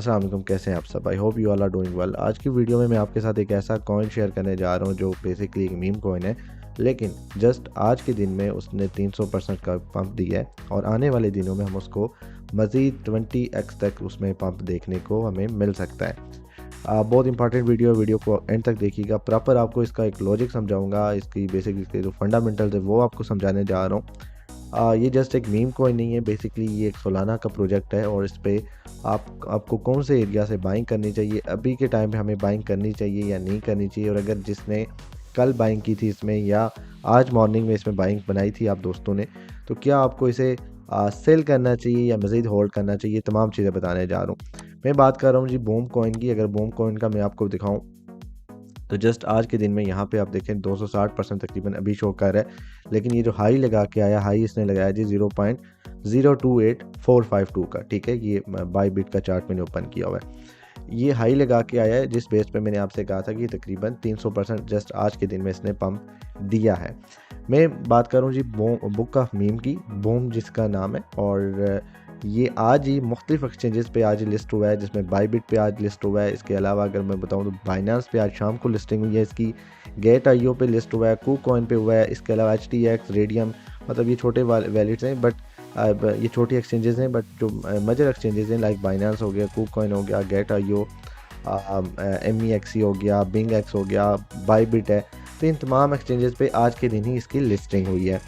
अस्सलाम वालेकुम, कैसे हैं आप सब? I hope you all are doing well. आज की वीडियो में मैं आपके साथ एक ऐसा कॉइन शेयर करने जा रहा हूं जो बेसिकली एक मीम कॉइन है, लेकिन जस्ट आज के दिन में उसने 300% का पंप दिया है और आने वाले दिनों में हम उसको मज़ीद 20x तक उसमें पंप देखने को हमें मिल सकता है। बहुत इंपॉर्टेंट वीडियो को एंड तक देखिएगा। प्रॉपर आपको इसका एक लॉजिक समझाऊंगा, इसकी बेसिक इसके जो फंडामेंटल्स है वो आपको समझाने जा रहा हूँ। ये जस्ट एक मीम कॉइन नहीं है, बेसिकली ये एक सोलाना का प्रोजेक्ट है और इस पे आपको कौन से एरिया से बाइंग करनी चाहिए, अभी के टाइम पे हमें बाइंग करनी चाहिए या नहीं करनी चाहिए, और अगर जिसने कल बाइंग की थी इसमें या आज मॉर्निंग में इसमें बाइंग बनाई थी आप दोस्तों ने, तो क्या आपको इसे सेल करना चाहिए या मज़ीद होल्ड करना चाहिए, तमाम चीज़ें बताने जा रहा हूँ। मैं बात कर रहा हूँ जी बूम कॉइन की। अगर बूम कॉइन का मैं आपको दिखाऊँ तो जस्ट आज के दिन में यहाँ पे आप देखें 260% तकरीबन अभी शो कर रहा है, लेकिन ये जो हाई लगा के आया, हाई इसने लगाया जी 0.028452 का, ठीक है। ये बाई बिट का चार्ट मैंने ओपन किया हुआ है। ये हाई लगा के आया है जिस बेस पे मैंने आपसे कहा था कि तकरीबन 300% जस्ट आज के दिन में इसने पंप दिया है। मैं बात करूँ जी बुक ऑफ मीम की, बूम जिसका नाम है, और ये आज ही मुख्तलिफ एक्सचेंजेस पे आज लिस्ट हुआ है, जिसमें बाईबिट पे आज लिस्ट हुआ है। इसके अलावा अगर मैं बताऊं तो बाइनेंस पे आज शाम को लिस्टिंग हुई है इसकी, गेट आईओ पे लिस्ट हुआ है, कूकॉइन पे हुआ है। इसके अलावा HTX, रेडियम, मतलब ये छोटे वैलेट्स हैं, बट ये छोटी एक्सचेंजेस हैं, बट जो मेजर एक्सचेंजेस हैं लाइक बाइनेंस हो गया, कूकॉइन हो गया, गेट आईओ, MEXC हो गया, बिंग एक्स हो गया, बाईबिट है, तो इन तमाम एक्सचेंजेस पे आज के दिन ही इसकी लिस्टिंग हुई है।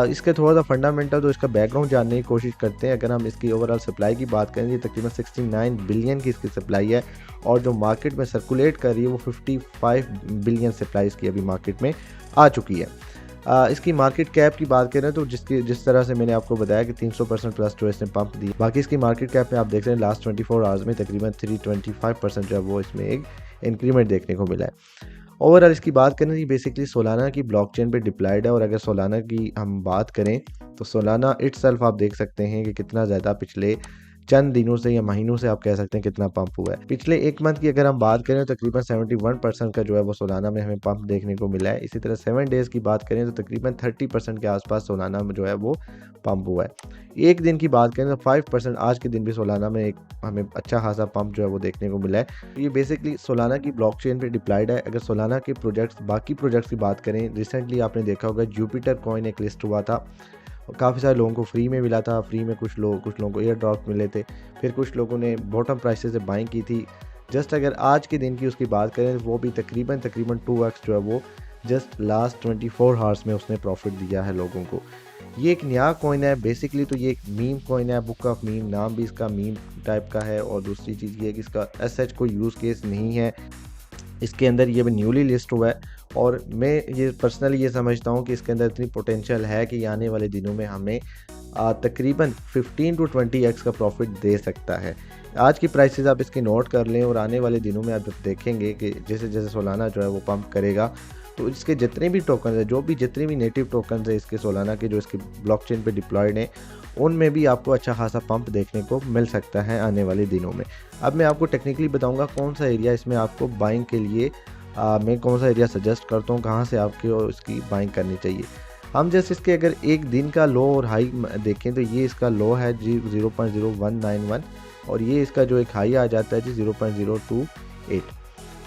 इसके थोड़ा सा फंडामेंटल तो इसका बैकग्राउंड जानने की कोशिश करते हैं। अगर हम इसकी ओवरऑल सप्लाई की बात करें, ये तकरीबन 69 बिलियन की इसकी सप्लाई है, और जो मार्केट में सर्कुलेट कर रही है वो 55 बिलियन सप्लाई इसकी अभी मार्केट में आ चुकी है। इसकी मार्केट कैप की बात करें तो जिस तरह से मैंने आपको बताया कि 300% प्लस जो इसने पंप दी, बाकी इसकी मार्केट कैप में आप देख रहे हैं लास्ट 24 आवर्स में तकरीबन 325% जो है वो इसमें एक इंक्रीमेंट देखने को मिला है। ओवरऑल इसकी बात करें तो बेसिकली सोलाना की ब्लॉकचेन पे डिप्लॉयड है, और अगर सोलाना की हम बात करें तो सोलाना इटसेल्फ आप देख सकते हैं कि कितना ज़्यादा पिछले चंद दिनों से या महीनों से आप कह सकते हैं कितना पंप हुआ है। पिछले एक मंथ की अगर हम बात करें तो तकरीबन 71% का जो है वो सोलाना में हमें पंप देखने को मिला है। इसी तरह 7 डेज़ की बात करें तो तकरीबन 30% के आसपास सोलाना में जो है वो पंप हुआ है। एक दिन की बात करें तो 5% आज के दिन भी सोलाना में एक हमें अच्छा खासा पंप जो है वो देखने को मिला है। ये बेसिकली सोलाना की ब्लॉकचेन पे डिप्लॉयड है। अगर सोलाना के प्रोजेक्ट्स, बाकी प्रोजेक्ट्स की बात करें, रिसेंटली आपने देखा होगा जुपिटर कॉइन एक लिस्ट हुआ था, काफ़ी सारे लोगों को फ्री में मिला था। फ्री में कुछ लोगों को एयर ड्रॉप मिले थे, फिर कुछ लोगों ने बॉटम प्राइसेस से बाइंग की थी। जस्ट अगर आज के दिन की उसकी बात करें वो भी तकरीबन 2x जो है वो जस्ट लास्ट 24 हावर्स में उसने प्रॉफिट दिया है लोगों को। ये एक नया कॉइन है बेसिकली, तो ये एक मीम कॉइन है, बुक ऑफ मीम, नाम भी इसका मीम टाइप का है। और दूसरी चीज़ ये है कि इसका एसएच कोई यूज़ केस नहीं है इसके अंदर, ये भी न्यूली लिस्ट हुआ है। और मैं ये पर्सनली ये समझता हूँ कि इसके अंदर इतनी पोटेंशियल है कि आने वाले दिनों में हमें तकरीबन 15 to 20x का प्रॉफिट दे सकता है। आज की प्राइसेस आप इसकी नोट कर लें, और आने वाले दिनों में आप जब देखेंगे कि जैसे जैसे सोलाना जो है वो पंप करेगा, तो इसके जितने भी टोकन है, जितने भी नेटिव टोकन है इसके सोलाना के जो इसके ब्लॉकचेन पे डिप्लॉयड हैं, उनमें भी आपको अच्छा खासा पंप देखने को मिल सकता है आने वाले दिनों में। अब मैं आपको टेक्निकली बताऊंगा कौन सा एरिया इसमें आपको बाइंग के लिए मैं कौन सा एरिया सजेस्ट करता हूँ, कहाँ से आपको इसकी बाइंग करनी चाहिए। हम जैसे इसके अगर एक दिन का लो और हाई देखें तो ये इसका लो है जी 0.0191, और ये इसका जो एक हाई आ जाता है जी 0.028।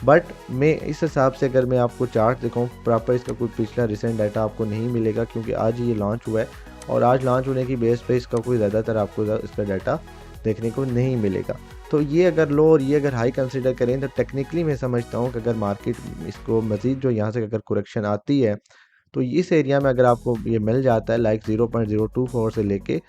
बट मैं इस हिसाब से अगर मैं आपको चार्ट दिखाऊँ प्रॉपर, इसका कोई पिछला रिसेंट डाटा आपको नहीं मिलेगा क्योंकि आज ये लॉन्च हुआ है, और आज लॉन्च होने की बेस पे इसका कोई ज़्यादातर आपको इसका डाटा देखने को नहीं मिलेगा। तो ये अगर लो और ये अगर हाई कंसीडर करें तो टेक्निकली मैं समझता हूँ कि अगर मार्केट इसको मज़ीद जो यहाँ से अगर करेक्शन आती है तो इस एरिया में अगर आपको ये मिल जाता है लाइक 0.024 से लेके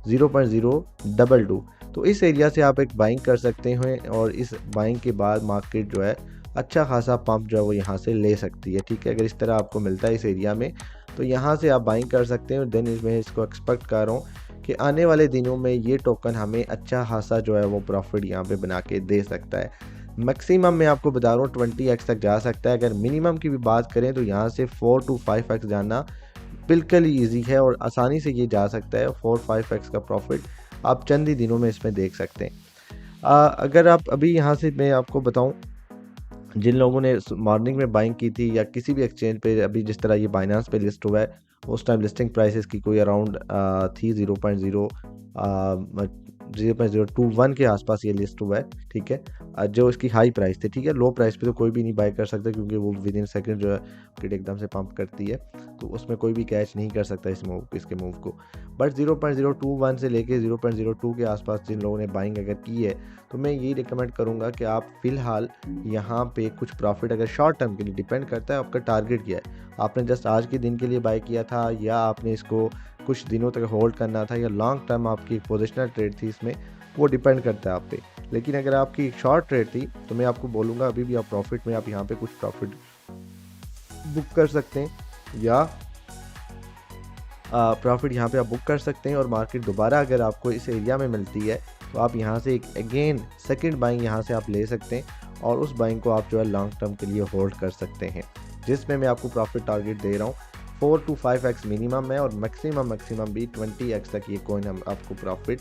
0.022, तो इस एरिया से आप एक बाइंग कर सकते हैं, और इस बाइंग के बाद मार्केट जो है अच्छा खासा पंप जो है वो यहाँ से ले सकती है, ठीक है। अगर इस तरह आपको मिलता है इस एरिया में तो यहाँ से आप बाइंग कर सकते हैं। और देन मैं इसको एक्सपेक्ट कर रहा हूँ कि आने वाले दिनों में ये टोकन हमें अच्छा खासा जो है वो प्रॉफिट यहाँ पे बना के दे सकता है। मैक्सिमम मैं आपको बता रहा हूँ 20x तक जा सकता है। अगर मिनिमम की भी बात करें तो यहाँ से 4 to 5x जाना बिल्कुल ही ईजी है, और आसानी से ये जा सकता है। 4-5x का प्रॉफिट आप चंद ही दिनों में इसमें देख सकते हैं। अगर आप अभी यहाँ से मैं आपको बताऊँ, जिन लोगों ने मॉर्निंग में बाइंग की थी या किसी भी एक्सचेंज पे, अभी जिस तरह ये बाइनेंस पे लिस्ट हुआ है, उस टाइम लिस्टिंग प्राइसेस की कोई अराउंड थी 0.021 के आसपास ये लिस्ट हुआ है, ठीक है। जो इसकी हाई प्राइस थी, ठीक है। लो प्राइस पे तो कोई भी नहीं बाय कर सकता क्योंकि वो विद इन सेकंड जो है मार्केट एकदम से पंप करती है, तो उसमें कोई भी कैच नहीं कर सकता इसके मूव को। बट 0.021 से लेके 0.02 के आसपास जिन लोगों ने बाइंग अगर की है, तो मैं यही रिकमेंड करूँगा कि आप फ़िलहाल यहाँ पे कुछ प्रॉफिट, अगर शॉर्ट टर्म के लिए, डिपेंड करता है आपका टारगेट क्या है, आपने जस्ट आज के दिन के लिए बाय किया था या आपने इसको कुछ दिनों तक होल्ड करना था, या लॉन्ग टर्म आपकी एक पोजिशनल ट्रेड थी इसमें, वो डिपेंड करता है आप पे। लेकिन अगर आपकी शॉर्ट ट्रेड थी तो मैं आपको बोलूँगा अभी भी आप प्रॉफिट में, आप यहाँ पे कुछ प्रॉफिट बुक कर सकते हैं, या प्रॉफिट यहाँ पे आप बुक कर सकते हैं। और मार्केट दोबारा अगर आपको इस एरिया में मिलती है तो आप यहाँ से एक अगेन सेकंड बाइंग यहाँ से आप ले सकते हैं और उस बाइंग को आप जो है लॉन्ग टर्म के लिए होल्ड कर सकते हैं, जिसमें मैं आपको प्रॉफिट टारगेट दे रहा हूँ 4 to 5x मिनिमम है, और मैक्सिमम भी 20x तक ये कॉइन हम आपको प्रॉफिट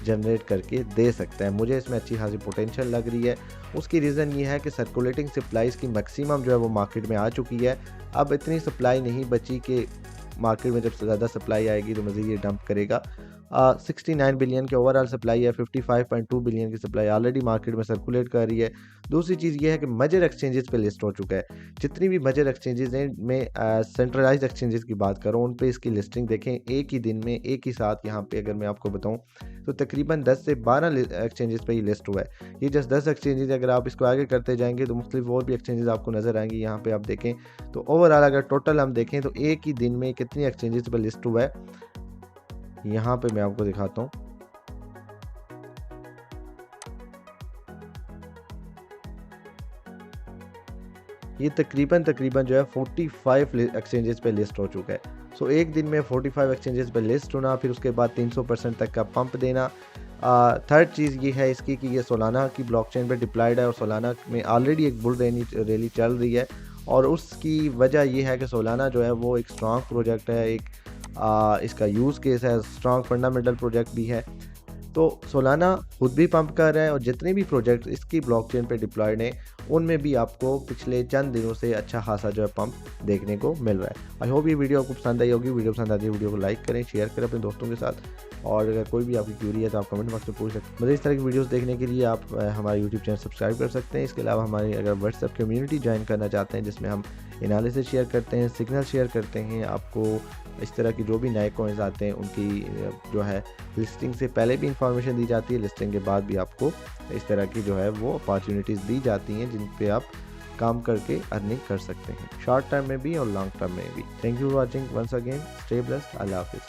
जनरेट करके दे सकता है। मुझे इसमें अच्छी खासी पोटेंशियल लग रही है। उसकी रीज़न ये है कि सर्कुलेटिंग सप्लाईज़ की मैक्सिमम जो है वो मार्केट में आ चुकी है। अब इतनी सप्लाई नहीं बची कि मार्केट में जब ज़्यादा सप्लाई आएगी तो मज़ीद ये डंप करेगा। 69 बिलियन के ओवरऑल सप्लाई है, 55.2 बिलियन की सप्लाई ऑलरेडी मार्केट में सर्कुलेट कर रही है। दूसरी चीज़ ये है कि मेजर एक्सचेंजेस पे लिस्ट हो चुका है। जितनी भी मेजर एक्सचेंजेस हैं, मैं सेंट्रलाइज्ड एक्सचेंजेस की बात कर रहा हूँ, उन पे इसकी लिस्टिंग देखें एक ही दिन में, एक ही साथ। यहाँ पे अगर मैं आपको बताऊँ तो तकरीबन 10 से 12 एक्सचेंजेस पे ही लिस्ट हुआ है। ये जस्ट 10 एक्सचेंजेस, अगर आप इसको आगे करते जाएंगे तो मुख्तलिफ और भी एक्सचेंजेस आपको नज़र आएंगे। यहाँ पे आप देखें तो ओवरऑल अगर टोटल हम देखें तो एक ही दिन में कितनी एक्सचेंजेस पे लिस्ट हुआ है, यहाँ पे मैं आपको दिखाता हूँ। ये तकरीबन जो है 45 एक्सचेंजेस पे लिस्ट हो चुका है। सो एक दिन में 45 एक्सचेंजेस पे लिस्ट होना, फिर उसके बाद 300% तक का पंप देना। थर्ड चीज़ ये है इसकी कि ये सोलाना की ब्लॉकचेन पे डिप्लॉयड है और सोलाना में ऑलरेडी एक बुल रैली चल रही है, और उसकी वजह ये है कि सोलाना जो है वो एक स्ट्रॉन्ग प्रोजेक्ट है, एक इसका यूज़ केस है, स्ट्रॉन्ग फंडामेंटल प्रोजेक्ट भी है। तो सोलाना खुद भी पंप कर रहा है, और जितने भी प्रोजेक्ट इसकी ब्लॉकचेन पे डिप्लॉयड हैं उनमें भी आपको पिछले चंद दिनों से अच्छा खासा जो है पंप देखने को मिल रहा है। आई होप ये वीडियो आपको पसंद आई होगी। वीडियो पसंद आती है वीडियो को लाइक करें, शेयर करें अपने दोस्तों के साथ, और अगर कोई भी आपकी क्यूरी है तो आप कमेंट बॉक्स में पूछ सकते हैं। मुझे इस तरह की वीडियोस देखने के लिए आप हमारे यूट्यूब चैनल सब्सक्राइब कर सकते हैं। इसके अलावा हमारी अगर व्हाट्सएप कम्युनिटी ज्वाइन करना चाहते हैं जिसमें हम एनालिसिस शेयर करते हैं, सिग्नल शेयर करते हैं, आपको इस तरह की जो भी नए कॉइन्स आते हैं उनकी जो है लिस्टिंग से पहले भी इंफॉर्मेशन दी जाती है, लिस्टिंग के बाद भी आपको इस तरह की जो है वो अपॉर्चुनिटीज़ दी जाती हैं जिन पे आप काम करके अर्निंग कर सकते हैं, शॉर्ट टर्म में भी और लॉन्ग टर्म में भी। Thank you for watching once again, stay blessed, अल्लाह हाफिज़।